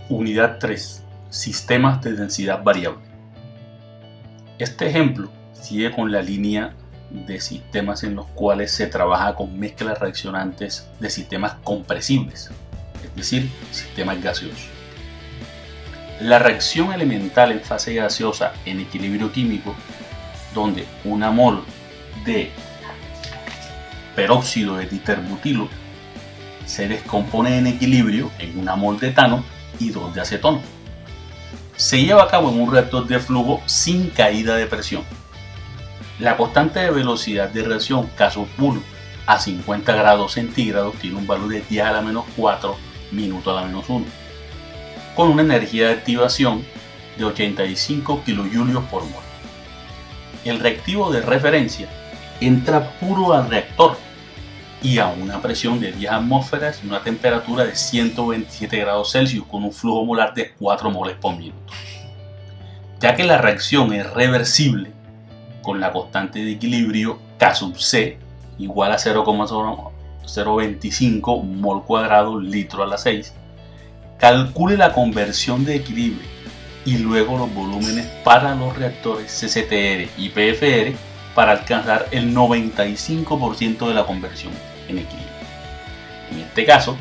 Unidad 3. Sistemas de densidad variable. Este ejemplo sigue con la línea de sistemas en los cuales se trabaja con mezclas reaccionantes de sistemas compresibles, es decir, sistemas gaseosos. La reacción elemental en fase gaseosa en equilibrio químico, donde una mol de peróxido de diterbutilo se descompone en equilibrio en una mol de etano y 2 de acetona. Se lleva a cabo en un reactor de flujo sin caída de presión. La constante de velocidad de reacción caso puro a 50 grados centígrados tiene un valor de 10 a la menos 4 minutos a la menos 1, con una energía de activación de 85 kJ por mol. El reactivo de referencia entra puro al reactor y a una presión de 10 atmósferas y una temperatura de 127 grados Celsius con un flujo molar de 4 moles por minuto. Ya que la reacción es reversible con la constante de equilibrio K sub C igual a 0,025 mol cuadrado litro a la 6, calcule la conversión de equilibrio y luego los volúmenes para los reactores CCTR y PFR para alcanzar el 95% de la conversión en equilibrio. En este caso,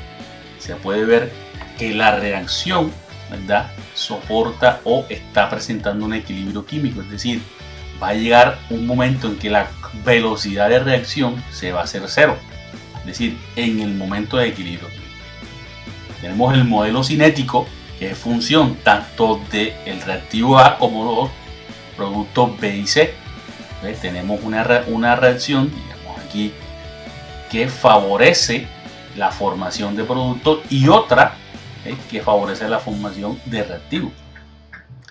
se puede ver que la reacción, ¿verdad?, soporta o está presentando un equilibrio químico, es decir, va a llegar un momento en que la velocidad de reacción se va a hacer cero, es decir, en el momento de equilibrio químico. Tenemos el modelo cinético, que es función tanto del reactivo A como los productos B y C. ¿Ves? Tenemos una reacción, digamos aquí, que favorece la formación de productos y otra que favorece la formación de reactivos.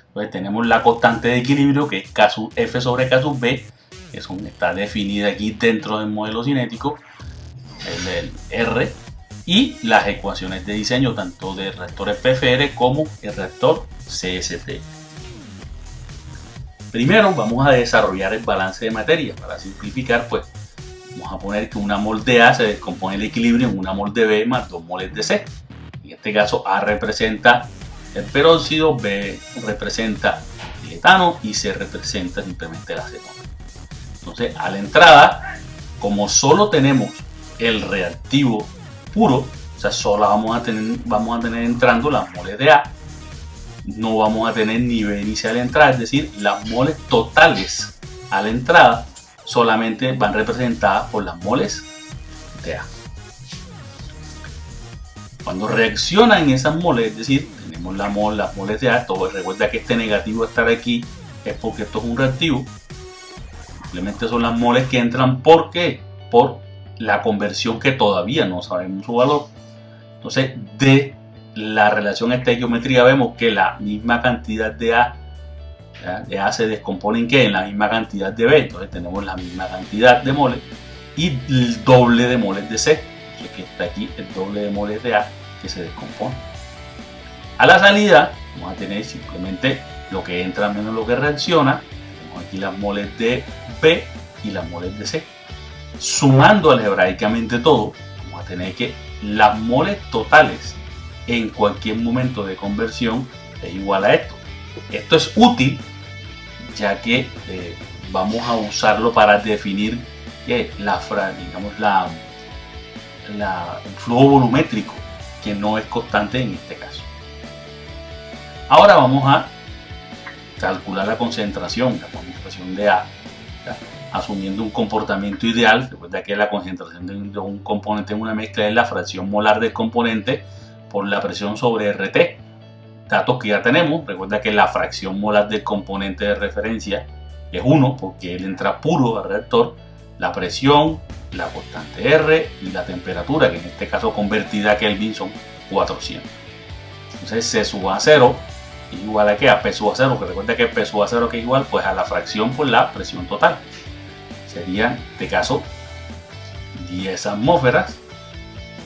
Entonces tenemos la constante de equilibrio, que es F sobre K sub B, que está definida aquí dentro del modelo cinético, el R, y las ecuaciones de diseño tanto de reactores PFR como el reactor CST. Primero vamos a desarrollar el balance de materia. Para simplificar, pues vamos a poner que una mol de A se descompone el equilibrio en una mol de B más 2 moles de C. En este caso A representa el peróxido, B representa el etano y C representa simplemente la acetona. Entonces, a la entrada, como solo tenemos el reactivo puro, o sea, solo vamos a tener entrando las moles de A, no vamos a tener ni B ni C a la entrada, es decir, las moles totales a la entrada solamente van representadas por las moles de A. Cuando reaccionan esas moles, es decir, tenemos las moles de A, todo, recuerda que este negativo estar aquí es porque esto es un reactivo, simplemente son las moles que entran. ¿Por qué? Por la conversión que todavía no sabemos su valor. Entonces, de la relación estequiometría vemos que la misma cantidad de A se descompone en ¿qué? En la misma cantidad de B. Entonces tenemos la misma cantidad de moles y el doble de moles de C. Entonces que está aquí el doble de moles de A que se descompone. A la salida vamos a tener simplemente lo que entra menos lo que reacciona. Tenemos aquí las moles de B y las moles de C. Sumando algebraicamente todo, vamos a tener que las moles totales en cualquier momento de conversión es igual a esto. Esto es útil ya que vamos a usarlo para definir el flujo volumétrico, que no es constante en este caso. Ahora vamos a calcular la concentración de A, asumiendo un comportamiento ideal. Recuerda que la concentración de un componente en una mezcla es la fracción molar del componente por la presión sobre RT. Datos que ya tenemos. Recuerda que la fracción molar del componente de referencia es 1 porque él entra puro al reactor. La presión, la constante R y la temperatura, que en este caso convertida a Kelvin, son 400. Entonces C sub A 0 es igual a ¿qué? A P sub A 0, que recuerda que P sub A 0 que es igual pues a la fracción por la presión total. Sería en este caso 10 atmósferas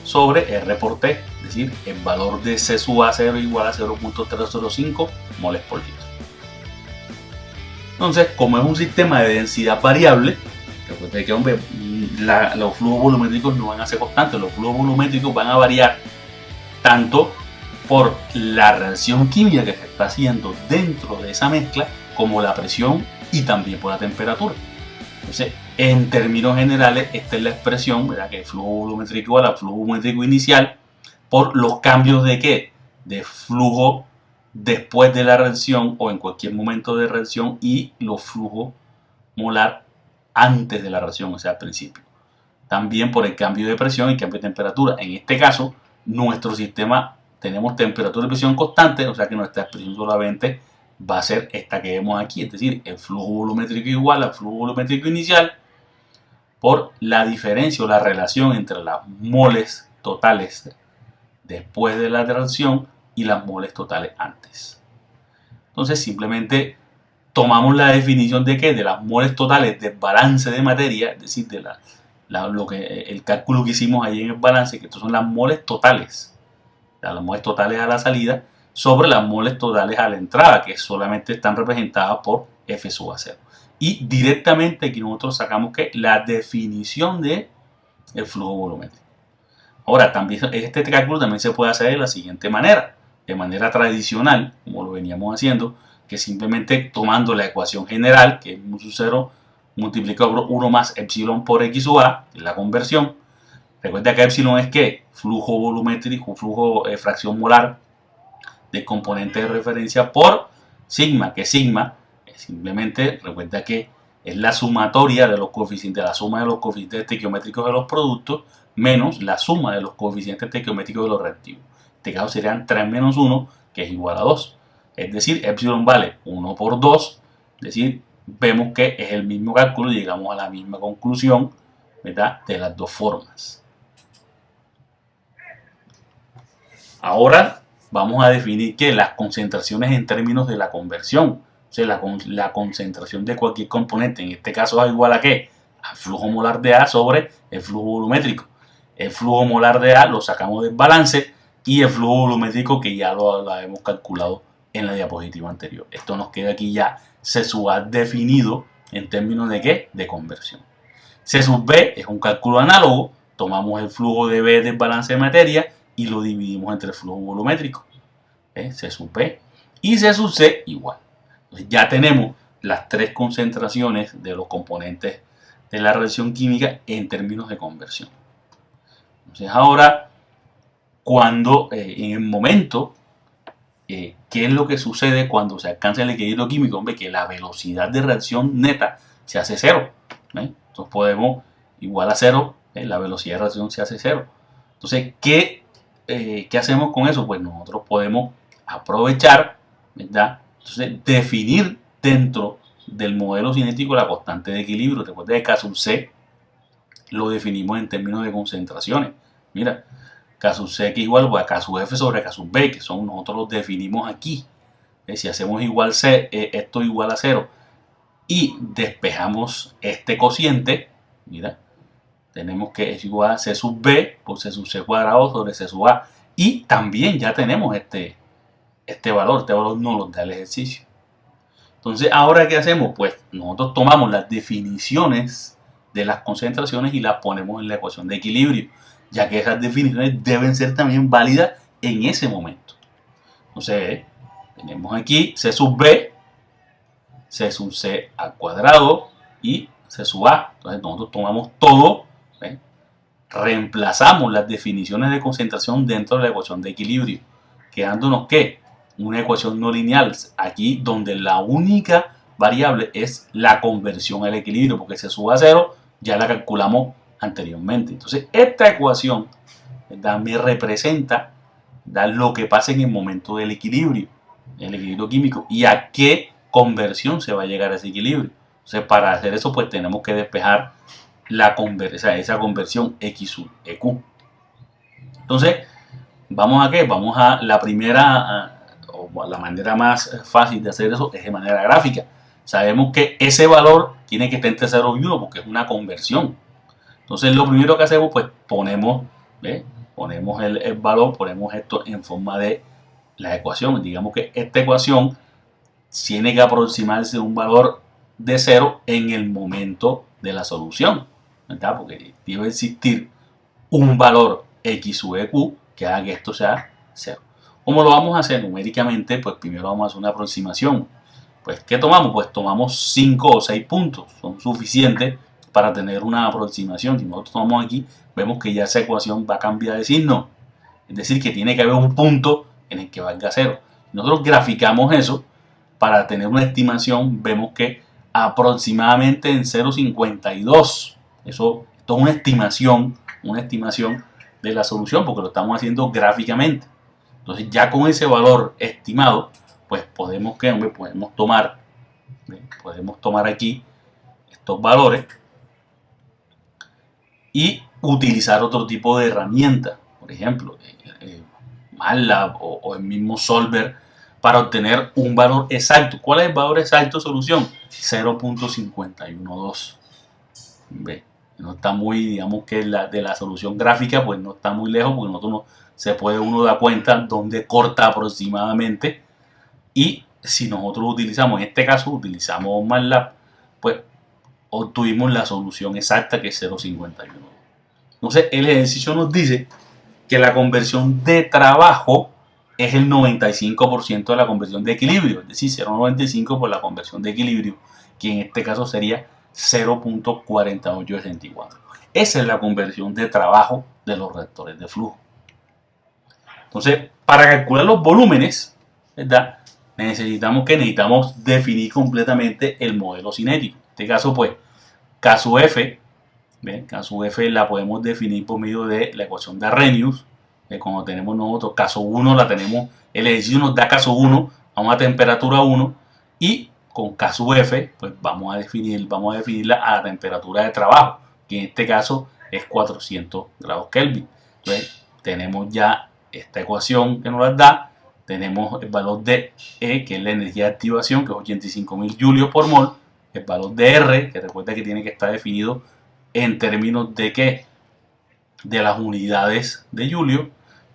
sobre R por T, es decir, el valor de C sub A 0 igual a 0.305 moles por litro. Entonces, como es un sistema de densidad variable, recuerden que los flujos volumétricos no van a ser constantes, los flujos volumétricos van a variar tanto por la reacción química que se está haciendo dentro de esa mezcla, como la presión y también por la temperatura. Entonces, en términos generales, esta es la expresión, ¿verdad? Que el flujo volumétrico igual al flujo volumétrico inicial por los cambios de ¿qué? De flujo después de la reacción o en cualquier momento de reacción y los flujos molar antes de la reacción, o sea, al principio. También por el cambio de presión y cambio de temperatura. En este caso, nuestro sistema tenemos temperatura y presión constante, o sea que nuestra expresión solamente va a ser esta que vemos aquí, es decir, el flujo volumétrico igual al flujo volumétrico inicial por la diferencia o la relación entre las moles totales después de la reacción y las moles totales antes. Entonces simplemente tomamos la definición de ¿qué? De las moles totales de balance de materia, es decir, de el cálculo que hicimos ahí en el balance, que estos son las moles totales, las moles totales a la salida sobre las moles totales a la entrada, que solamente están representadas por F sub a 0. Y directamente aquí nosotros sacamos que la definición de el flujo volumétrico. Ahora, también este cálculo también se puede hacer de la siguiente manera, de manera tradicional, como lo veníamos haciendo, que simplemente tomando la ecuación general, que es mu sub 0 multiplicado por 1 más epsilon por x sub a, es la conversión. Recuerda que epsilon es que flujo volumétrico, flujo fracción molar del componente de referencia por sigma, que sigma simplemente recuerda que es la sumatoria de los coeficientes, la suma de los coeficientes estequiométricos de los productos menos la suma de los coeficientes estequiométricos de los reactivos. En este caso serían 3 menos 1, que es igual a 2. Es decir, epsilon vale 1 por 2, es decir, vemos que es el mismo cálculo y llegamos a la misma conclusión, ¿verdad? De las dos formas. Ahora vamos a definir que las concentraciones en términos de la conversión, o sea, la concentración de cualquier componente, en este caso es igual a ¿qué? Al flujo molar de A sobre el flujo volumétrico. El flujo molar de A lo sacamos del balance y el flujo volumétrico que ya lo hemos calculado en la diapositiva anterior. Esto nos queda aquí ya C sub A definido en términos de ¿qué? De conversión. C sub B es un cálculo análogo, tomamos el flujo de B del balance de materia y lo dividimos entre el flujo volumétrico. C sub B y C sub C igual. Entonces ya tenemos las tres concentraciones de los componentes de la reacción química en términos de conversión. Entonces ahora, cuando en el momento, ¿qué es lo que sucede cuando se alcanza el equilibrio químico? Hombre, que la velocidad de reacción neta se hace cero. Entonces podemos, igual a cero, la velocidad de reacción se hace cero. Entonces, ¿qué hacemos con eso? Pues nosotros podemos aprovechar, ¿verdad? Entonces, definir dentro del modelo cinético la constante de equilibrio. Recuerda que K sub C lo definimos en términos de concentraciones. Mira, K sub C que igual a K sub F sobre K sub B, que son nosotros los definimos aquí. Si hacemos igual C, esto igual a 0 y despejamos este cociente, mira, tenemos que es igual a C sub B por C sub C cuadrado sobre C sub A. Y también ya tenemos este valor no nos da el ejercicio. Entonces, ¿ahora qué hacemos? Pues nosotros tomamos las definiciones de las concentraciones y las ponemos en la ecuación de equilibrio, ya que esas definiciones deben ser también válidas en ese momento. Entonces, tenemos aquí C sub B, C sub C al cuadrado y C sub A. Entonces, nosotros tomamos todo, reemplazamos las definiciones de concentración dentro de la ecuación de equilibrio, quedándonos ¿qué? Una ecuación no lineal, aquí donde la única variable es la conversión al equilibrio, porque C sub A 0 ya la calculamos anteriormente. Entonces, esta ecuación, ¿verdad?, me representa, ¿verdad?, lo que pasa en el momento del equilibrio, el equilibrio químico, y a qué conversión se va a llegar a ese equilibrio. Entonces, para hacer eso, pues tenemos que despejar esa conversión X sub EQ. Entonces, ¿vamos a qué? Vamos a la primera... la manera más fácil de hacer eso es de manera gráfica. Sabemos que ese valor tiene que estar entre 0 y 1 porque es una conversión. Entonces lo primero que hacemos, pues ponemos el valor, ponemos esto en forma de la ecuación. Digamos que esta ecuación tiene que aproximarse a un valor de 0 en el momento de la solución, ¿verdad? Porque debe existir un valor X sub EQ que haga que esto sea 0. ¿Cómo lo vamos a hacer? Numéricamente, pues primero vamos a hacer una aproximación. Pues, ¿qué tomamos? Pues tomamos 5 o 6 puntos, son suficientes para tener una aproximación. Si nosotros tomamos aquí, vemos que ya esa ecuación va a cambiar de signo, es decir, que tiene que haber un punto en el que valga 0. Nosotros graficamos eso para tener una estimación, vemos que aproximadamente en 0,52. Esto es una estimación de la solución, porque lo estamos haciendo gráficamente. Entonces ya con ese valor estimado, pues podemos tomar aquí estos valores y utilizar otro tipo de herramienta, por ejemplo MATLAB o el mismo Solver, para obtener un valor exacto. ¿Cuál es el valor exacto de solución? 0.512. ¿Ve? No está muy, digamos que de la solución gráfica, pues no está muy lejos, porque nosotros se puede uno dar cuenta dónde corta aproximadamente. Y si nosotros utilizamos, en este caso utilizamos MATLAB, pues obtuvimos la solución exacta, que es 0.51. Entonces el ejercicio nos dice que la conversión de trabajo es el 95% de la conversión de equilibrio, es decir, 0.95 por la conversión de equilibrio, que en este caso sería 0.4864. Esa es la conversión de trabajo de los reactores de flujo. Entonces, para calcular los volúmenes, ¿verdad? Necesitamos definir completamente el modelo cinético. En este caso, pues, K sub F, ¿ven? K sub F la podemos definir por medio de la ecuación de Arrhenius. Cuando tenemos nosotros K sub 1, la tenemos, el ejercicio nos da K sub 1 a una temperatura 1, y con K sub F, pues vamos a definirla a la temperatura de trabajo, que en este caso es 400 grados Kelvin. Entonces, tenemos ya esta ecuación que nos la da. Tenemos el valor de E, que es la energía de activación, que es 85.000 julios por mol. El valor de R, que recuerda que tiene que estar definido en términos de ¿qué? De las unidades de julio.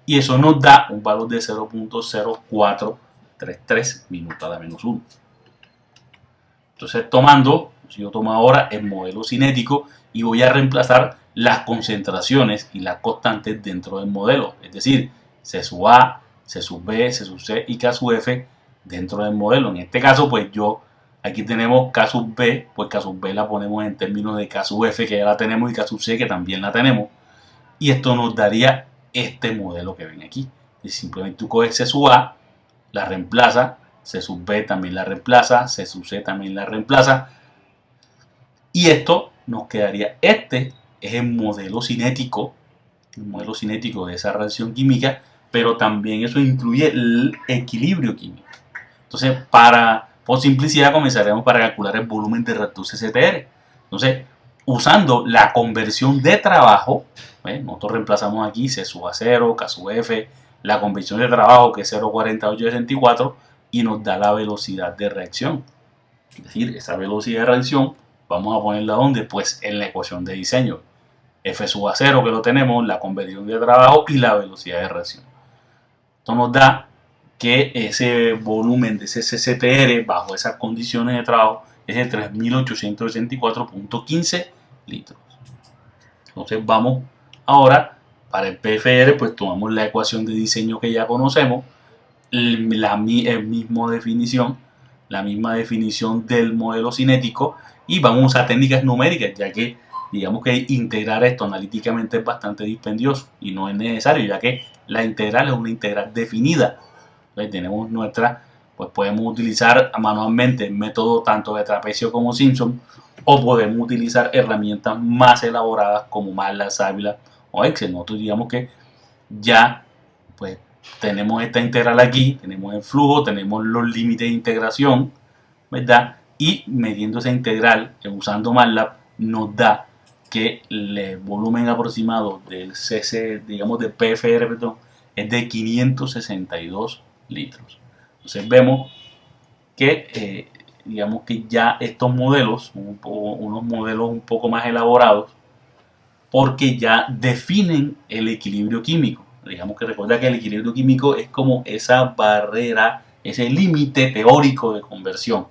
Y eso nos da un valor de 0.0433 minutos a la menos 1. Entonces, si yo tomo ahora el modelo cinético y voy a reemplazar las concentraciones y las constantes dentro del modelo, es decir, C sub A, C sub B, C sub C y K sub F dentro del modelo. En este caso, pues aquí tenemos K sub B, pues K sub B la ponemos en términos de K sub F, que ya la tenemos, y K sub C, que también la tenemos. Y esto nos daría este modelo que ven aquí. Y simplemente tú coges C sub A, la reemplaza, C sub B también la reemplaza, C sub C también la reemplaza. Y esto nos quedaría, este es el modelo cinético de esa reacción química, pero también eso incluye el equilibrio químico. Entonces, por simplicidad, comenzaremos para calcular el volumen de reactor CCTR. Entonces, usando la conversión de trabajo, nosotros reemplazamos aquí C sub A0, K sub F, la conversión de trabajo, que es 0.4864, y nos da la velocidad de reacción. Es decir, esa velocidad de reacción vamos a ponerla ¿dónde? Pues en la ecuación de diseño. F sub A0, que lo tenemos, la conversión de trabajo y la velocidad de reacción. Esto nos da que ese volumen de ese CCTR bajo esas condiciones de trabajo es de 3.864.15 litros. Entonces vamos ahora para el PFR, pues tomamos la ecuación de diseño que ya conocemos, la misma definición del modelo cinético, y vamos a usar técnicas numéricas, ya que digamos que integrar esto analíticamente es bastante dispendioso y no es necesario, ya que la integral es una integral definida. Entonces tenemos pues podemos utilizar manualmente el método tanto de trapecio como Simpson, o podemos utilizar herramientas más elaboradas como MATLAB, Savila o Excel. Nosotros digamos que ya pues tenemos esta integral aquí, tenemos el flujo, tenemos los límites de integración, ¿verdad? Y midiendo esa integral usando MATLAB nos da que el volumen aproximado del del PFR, perdón, es de 562 litros. Entonces vemos que digamos que ya estos modelos, unos modelos un poco más elaborados, porque ya definen el equilibrio químico. Digamos que recuerda que el equilibrio químico es como esa barrera, ese límite teórico de conversión.